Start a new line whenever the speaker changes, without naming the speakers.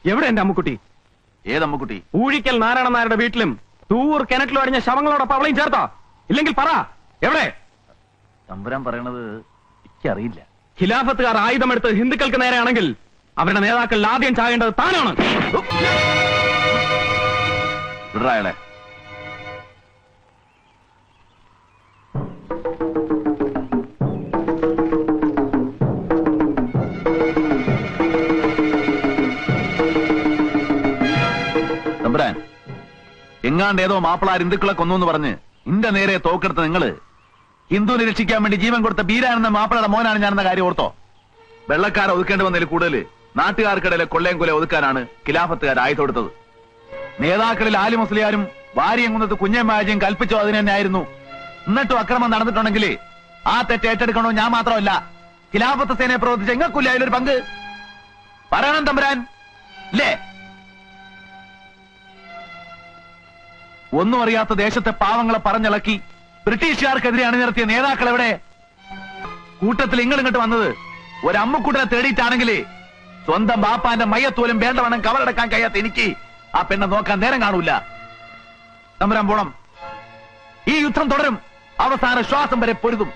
എവിടെ എന്റെ അമ്മുക്കുട്ടി?
ഏതമ്മുക്കുട്ടി?
ഊഴിക്കൽ നാരായണ നായരുടെ വീട്ടിലും തൂർ കിണറ്റിലും അടിഞ്ഞ ശവങ്ങളോടൊപ്പം അവളെയും ചേർത്തോ? ഇല്ലെങ്കിൽ പറ, എവിടെ?
തമ്പുരാൻ പറയണത് എനിക്കറിയില്ല.
ഖിലാഫത്തുകാർ ആയുധമെടുത്ത് ഹിന്ദുക്കൾക്ക് നേരെയാണെങ്കിൽ അവരുടെ നേതാക്കൾ ആദ്യം ചാകേണ്ടത് താനാണ്.
വിടറായളെ. തമ്പുരാൻ, എങ്ങാണ്ട് ഏതോ മാപ്പിളാർ ഹിന്ദുക്കളെ കൊന്നു പറഞ്ഞ് ഇന്റെ നേരെ തോക്കെടുത്ത നിങ്ങള് ഹിന്ദുവിനെ രക്ഷിക്കാൻ വേണ്ടി ജീവൻ കൊടുത്ത ബീരാനെന്ന മാപ്പിളയുടെ മോനാണ് ഞാനെന്ന കാര്യം ഓർത്തോ? വെള്ളക്കാരെ ഒതുക്കേണ്ടി വന്നതിൽ കൂടുതൽ നാട്ടുകാർക്കിടയിലെ കൊള്ളയും കൊല ഒതുക്കാനാണ് ഖിലാഫത്തുകാർ ആയുധം കൊടുത്തത്. നേതാക്കളിൽ ആലി മുസ്ലിയാരും ഭാര്യയെങ്കുന്നത്ത് കുഞ്ഞമ്മാജിയും കൽപ്പിച്ചോ അതിന് തന്നെ ആയിരുന്നു. എന്നിട്ടും അക്രമം നടന്നിട്ടുണ്ടെങ്കിൽ ആ തെറ്റ് ഏറ്റെടുക്കണോ ഞാൻ മാത്രമല്ല, ഖിലാഫത്ത് സേനയെ പ്രവർത്തിച്ച എങ്ങൾക്കില്ല അതിലൊരു പങ്ക്. പറയണം തമ്പുരാൻ, ഇല്ലേ? ഒന്നും അറിയാത്ത ദേശത്തെ പാവങ്ങളെ പറഞ്ഞിളക്കി ബ്രിട്ടീഷുകാർക്കെതിരെ അണിനിരത്തിയ നേതാക്കൾ എവിടെ? കൂട്ടത്തിൽ ഇങ്ങോട്ട് വന്നത് ഒരമ്മുക്കുട്ടനെ തേടിയിട്ടാണെങ്കിലേ സ്വന്തം ബാപ്പാന്റെ മയ്യത്തോലും വേണ്ടവണ്ണം കവറടക്കാൻ കഴിയാത്ത എനിക്ക് ആ പെണ്ണെ നോക്കാൻ നേരം കാണൂല. തമ്പുരാൻ പോണം. ഈ യുദ്ധം തുടരും, അവസാന ശ്വാസം വരെ പൊരുതും.